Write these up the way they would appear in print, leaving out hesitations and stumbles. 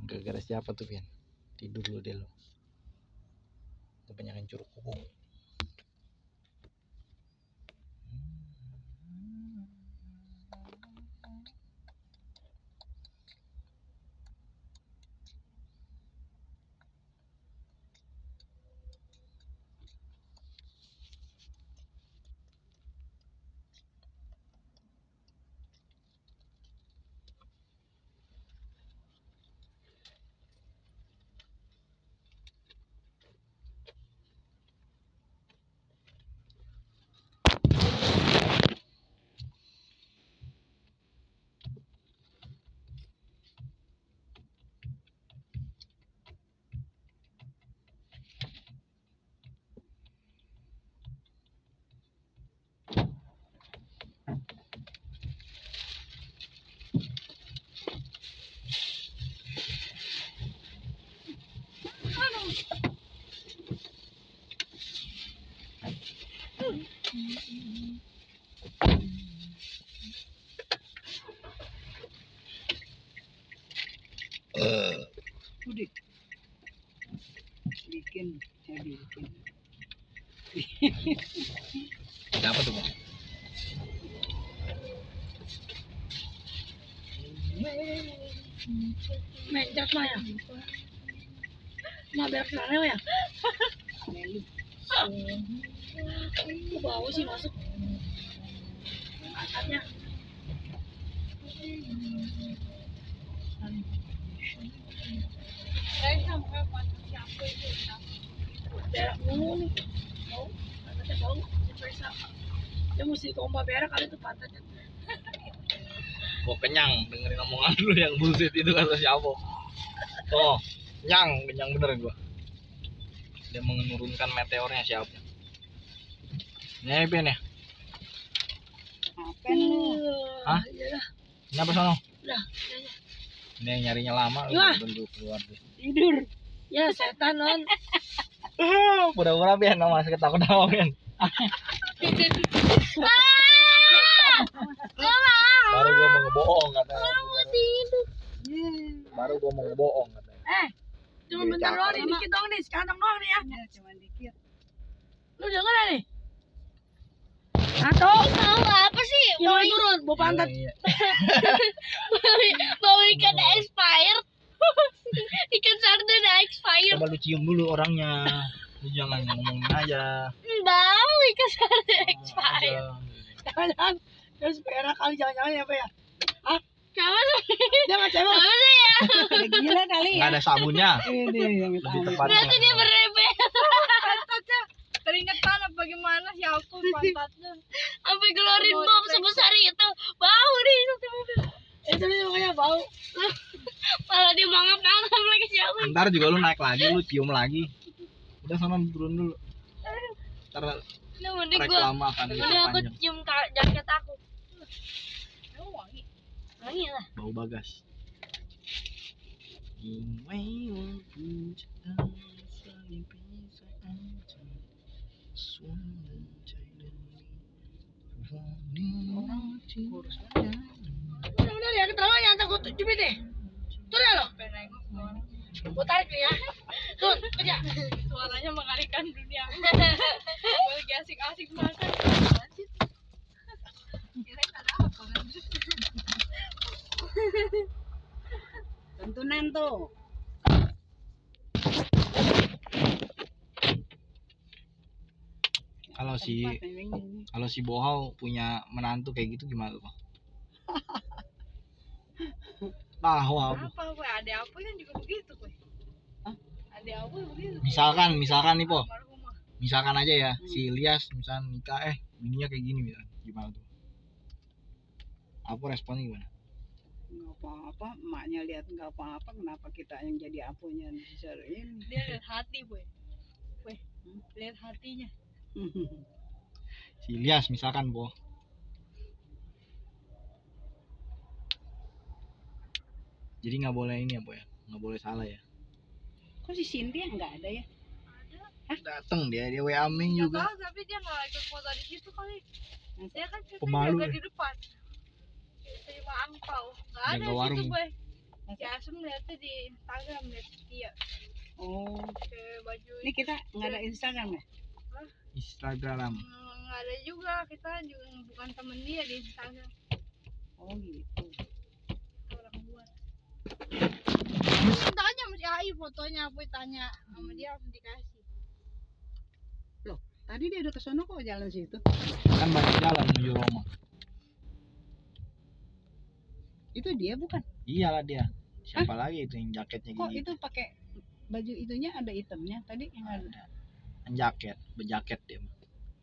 Gara-gara siapa tuh, Pian? Tidur lu deh lu. Kebanyakan curug kupung. Udah bikin jadi bikin. Apa tuh, Bang? Mencet mah ya. Mah berak sana ya. Ke bawah sih masuk. Angkatnya. Saya sampai pasang siapa itu. Berak mulu nih. Bau. Pantatnya bau. Diperiksa. Dia mesti kompa berak kali itu pantatnya. Gua kenyang dengerin omongan lu yang bullshit itu kata siapa. Oh, kenyang bener gua. Dia menurunkan meteornya siapa? Ini Pian ya? Apa lu? Hah? Iyalah. Ini apa sono? Udah. Ini yang nyarinya lama lu Iya. bentuk keluar tuh. Tidur. Ya setan non. Pura-pura Pian sama ketakut sama Pian. Baru gua mau ngebohong katanya. Baru gua mau ngebohong katanya. Cuma bentar doang nih, dikit doang nih, sekantong doang nih ya. Ya, cuma dikit. Lu denger gak nih? Satu. Tahu apa sih? Yang mau turun, bawa pantat. Iya. Bau ikan expired. Ikan sarden expired. Coba lu cium dulu orangnya. Lu jangan ngomongin aja. Bau ikan sarden expired. Aja. Jangan-jangan. Terus berak kali jangan-jangan ya, Pak ya? Siapa sih? Dia nggak cewek. Siapa sih ya? Ya, gila kali ya. Nggak ada sabunnya. Ini yang Lebih tahu. tepatnya. Berarti dia berrebel. Pantatnya keringetan apa gimana sih aku pantatnya. Sampai keluarin bom sebesar itu. Bau nih satu mobil. Itu nih makanya bau. Malah dia mangap-mangap lagi siapa? Ntar juga lu naik lagi, lu cium lagi. Udah sana turun dulu. Ntar Nah, mending gua reklama akan mending aku panjang. cium jaket aku. Emang wangi. Wangi lah. Bau bagas. Udah ya, keterlaluan ya, antar gue cubit deh. Turun ya lo. Pengen nengok ke orang. Gue tarik nih ya. Tuh, kerja. Suaranya mengerikan dunia. Gue lagi asik-asik makan. Apaan sih? Kirain ada apa kan? Tentunan tuh. Kalau si Bohau punya menantu kayak gitu gimana tuh, Bang? Tahu apa? Apa gue? Ada apa kan juga begitu gue. Ada apa begitu. Misalkan nih, Po. Almarhumah. Misalkan aja ya, si Ilyas misalkan nikah bininya kayak gini misalkan. Gimana tuh? Apa responnya gimana? Nggak apa-apa, emaknya lihat nggak apa-apa, kenapa kita yang jadi apunya diseriin? Dia lihat hati gue. Lihat hatinya. Si Ilyas misalkan, Po. Jadi nggak boleh ini ya, Po ya? Nggak boleh salah ya? Kok si Cynthia nggak ada ya? Dateng dia WA Ming Nggak juga. tahu tapi dia nggak ikut foto di situ kali. Dia kan cuma Pemalu jaga ya. di depan. Terima angpau. Nggak ada Jaga di warung. situ gue. Si Asem lihatnya di Instagram, lihat dia Oh, ke baju. ini kita nggak ada Instagram ya? Instagram. Nggak ada juga, kita juga bukan temen dia di Instagram, Oh gitu. orang luar. Tanya sama si Ai fotonya, aku tanya sama dia langsung dikasih. Tadi dia udah ke sono kok jalan situ. Kan banyak jalan menuju Roma. Itu dia bukan? Iyalah dia. Siapa lagi itu yang jaketnya Kok gini? itu pakai baju itunya ada hitamnya tadi yang ada. Jaket, berjaket dia.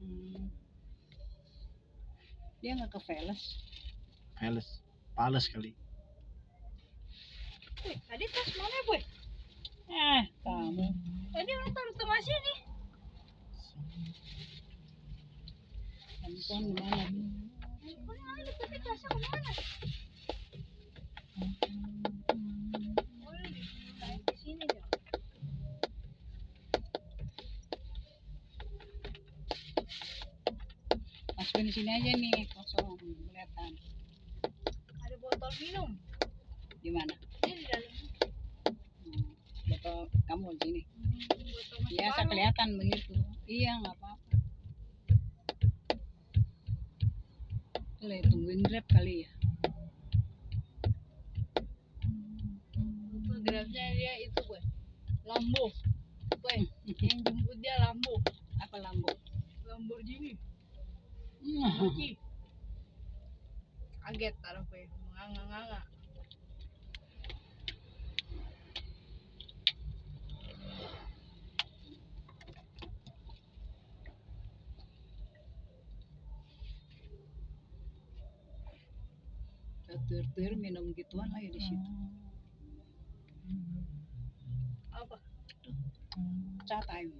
Hmm. Dia nggak ke Veles. Pales kali. Tadi tas mana boy? Kamu. Tadi orang taruh tengah sini. Handphone di mana? Handphone ada tapi tasnya kemana? Oh, di sini dong. Masukin di sini aja nih kosong kelihatan. Ada botol minum. Di mana? Ini di dalam. Botol kamu di sini. Botol masih Biasa baru. kelihatan begitu. Iya nggak apa-apa. Tungguin Grab kali ya. Grabnya dia itu boy. Lambo. Boy, yang jemput dia Lambo. Apa Lambo? Lamborghini. Hmm. Maki. Kaget taruh gue, menganga-nganga. Tur minum gituan lagi di situ. Apa? Chat time.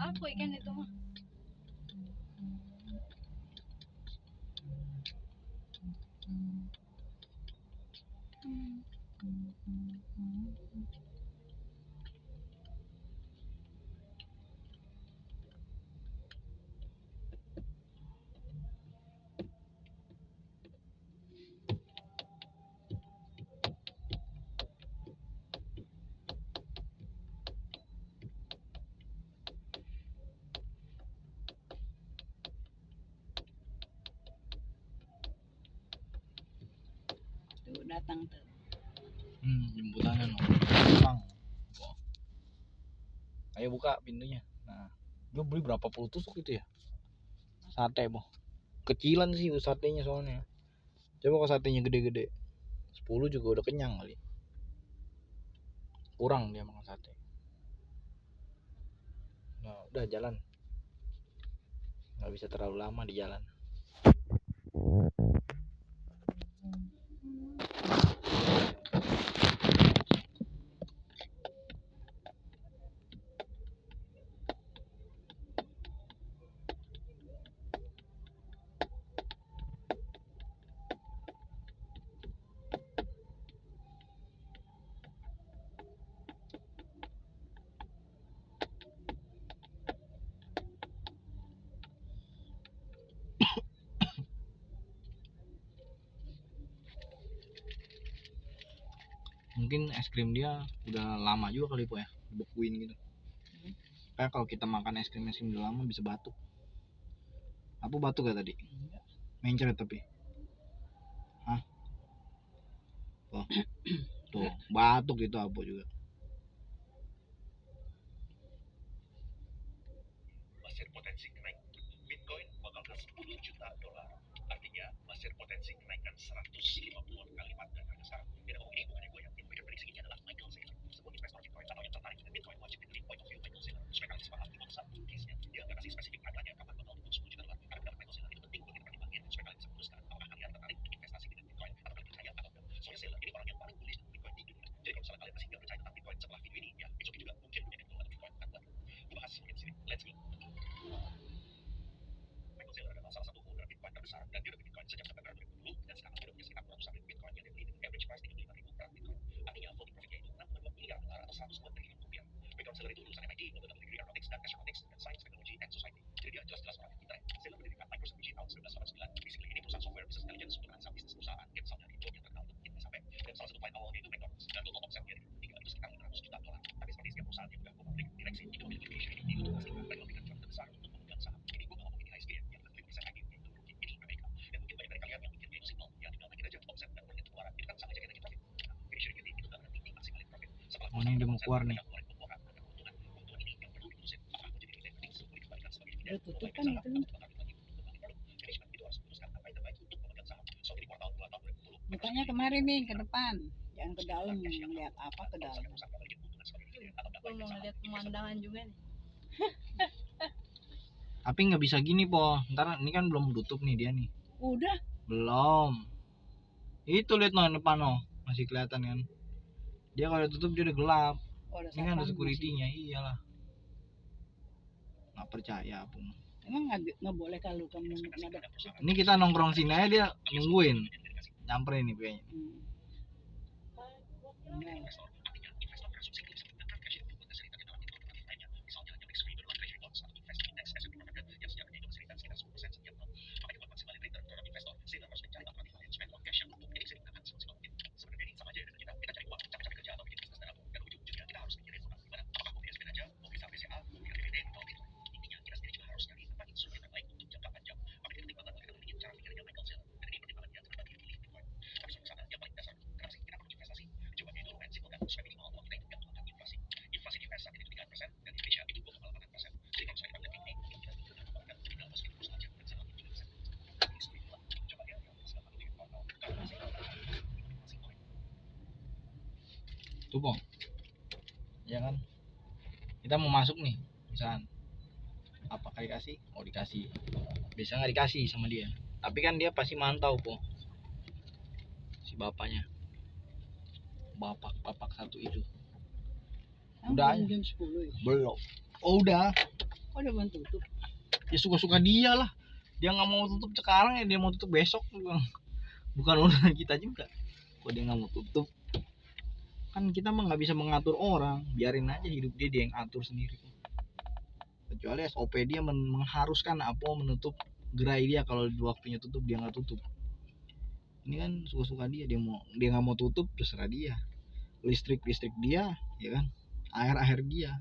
Apa ikan itu mah? Tuh datang tuh. Jemputannya no. Bang. Ayo buka pintunya. Nah, gue beli berapa puluh tusuk itu ya? Sate, boh. Kecilan sih satenya soalnya. Coba kalau satenya gede-gede. 10 juga udah kenyang kali. Kurang dia makan sate. Nah, udah jalan. Nggak bisa terlalu lama di jalan. Mungkin es krim dia udah lama juga kali po ya, dibekuin gitu. Kayak kalau kita makan es krim udah lama bisa batuk. Apa batuk ya tadi? Mencret tapi. Hah? Tuh, batuk gitu apa juga. Masih potensi kenaikan Bitcoin bakal ke 10 juta dolar. Artinya masih potensi kenaikan 150 kali lipat dari harga sekarang. Dan ini bukannya gue yang prediksi ini adalah Michael Saylor, sebuah investor Bitcoin atau yang tertarik dengan Bitcoin wajib dengerin point of view Michael Saylor. Supaya kalian sepaham di satu case-nya. Dia nggak kasih spesifik harganya kapan bakal turun 10 juta dolar. Karena pendapat Michael Saylor itu penting buat kita pertimbangin supaya kalian bisa memutuskan apakah kalian tertarik untuk investasi dengan Bitcoin atau kalian percaya atau enggak. Soalnya Saylor ini orang yang paling bullish dengan Bitcoin di dunia. Jadi kalau misalnya kalian masih nggak percaya tentang Bitcoin setelah video ini, ya besok juga mungkin punya Bitcoin atau Bitcoin akan buat. Gue bahas semuanya di sini. Let's go. Michael Saylor adalah salah satu holder Bitcoin terbesar dan dia udah Bitcoin sejak September 2020 dan sekarang dia udah punya sekitar 200 ribu Bitcoin yang dia beli dengan average price 35.000 per Bitcoin. Artinya floating profitnya itu 6,2 miliar dolar atau 102 triliun rupiah. Background Saylor itu lulusan MIT, Global Degree Aeronautics dan Astronautics dan Science, Technology and Society. Jadi dia jelas-jelas orang yang pintar. Saylor mendirikan Microsoft tahun 1989. Basically ini perusahaan software business intelligence untuk analisa bisnis perusahaan yang berasal dari job yang terkenal untuk bikin sampai dan salah satu point Awalnya itu McDonald's dan total omsetnya di 2003 itu sekitar 500 juta dolar. Tapi seperti setiap perusahaan yang udah go public, direksi itu memiliki vision ini untuk memastikan mereka memberikan cuan terbesar untuk pemegang saham. Ini gue nggak ngomong ini ISG yang 50% lagi, yaitu rugi. Ini Amerika. Dan mungkin banyak dari kalian yang mikirnya itu simple, yang tinggal naikin aja omset dan uangnya keluaran. Itu kan sama aja kayak naikin profit. Nah, vision ini itu nggak berarti maksimalin profit. Setelah Oh, ini dia mau keluar nih. keluarin keuntungan dan keuntungan ini yang perlu diterusin. Apakah menjadi dividend earnings sebelum dikembalikan sebagai dividen? Udah tutup Mulai kan dari itu. saham atau bakal lagi untuk kembali produk. Manajemen itu harus memutuskan apa yang terbaik untuk pemegang saham. So, di kuartal 2 tahun 2020, Mukanya kemarin nih ke depan, jangan ke dalam, lihat apa ke dalam. Aku mau ngeliat pemandangan juga nih. Tapi nggak bisa gini po, ntar ini kan belum tutup nih dia nih. Udah, Belum. Itu lihat no depan no, masih kelihatan kan. Dia kalau tutup dia udah gelap. udah Ini kan ada satpam security-nya, iyalah. Nggak percaya pun. masih. Emang nggak boleh kalau kamu ngadep. Ini kita nongkrong sini aja dia nungguin. Nyamperin nih kayaknya. Enggak. Tuh po. Ya kan? Kita mau masuk nih, misalkan. Apakah dikasih? Mau dikasih. Bisa nggak dikasih sama dia. Tapi kan dia pasti mantau po. Si bapaknya. Bapak satu itu. Udah aja. Jam 10 ya. Belum. Oh udah. Oh, udah mau tutup. Ya suka-suka dia lah. Dia nggak mau tutup sekarang ya dia mau tutup besok. Bukan urusan kita juga. Kok dia nggak mau tutup? Kan kita mah nggak bisa mengatur orang. Biarin aja hidup dia yang atur sendiri. Kecuali SOP dia mengharuskan apa menutup gerai dia, kalau di waktunya tutup dia nggak tutup. Ini kan suka-suka dia nggak mau tutup, terserah dia. Listrik dia, ya kan, air dia.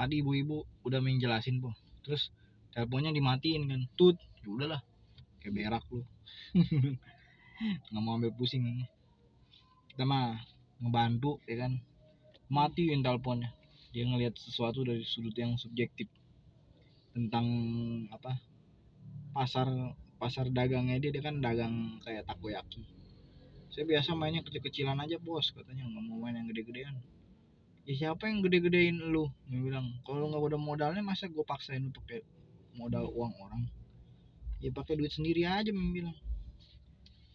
Tadi ibu-ibu udah menjelasin po, terus teleponnya dimatiin kan, tut, ya udahlah, kayak berak lu. Nggak mau ambil pusing. Kita mah ngebantu ya kan, matiin teleponnya. Dia ngelihat sesuatu dari sudut yang subjektif tentang apa, pasar dagangnya dia kan dagang kayak takoyaki. Saya biasa mainnya kecil-kecilan aja bos, katanya nggak mau main yang gede-gedean. Ya siapa yang gede-gedein lu? Dia bilang, kalau nggak ada modalnya masa gue paksain untuk pakai modal uang orang? Ya pakai duit sendiri aja, bilang.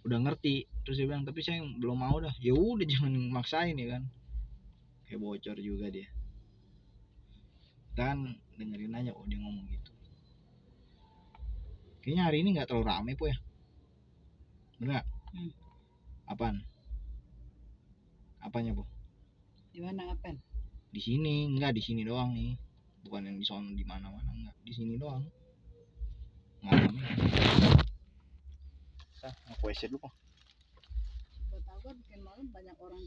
Udah ngerti, terus dia bilang, tapi saya belum mau dah. Ya udah jangan maksain ya kan. Kayak bocor juga dia. Dan dengerin aja, oh dia ngomong gitu. Kayaknya hari ini nggak terlalu rame po ya. Bener nggak? Apaan? Apanya po? Di mana apaan? Di sini, enggak di sini doang nih. Bukan yang di sono di mana-mana, enggak. Di sini doang. Malam ini. Mau WC dulu kok. Buat aku bikin malam banyak orang.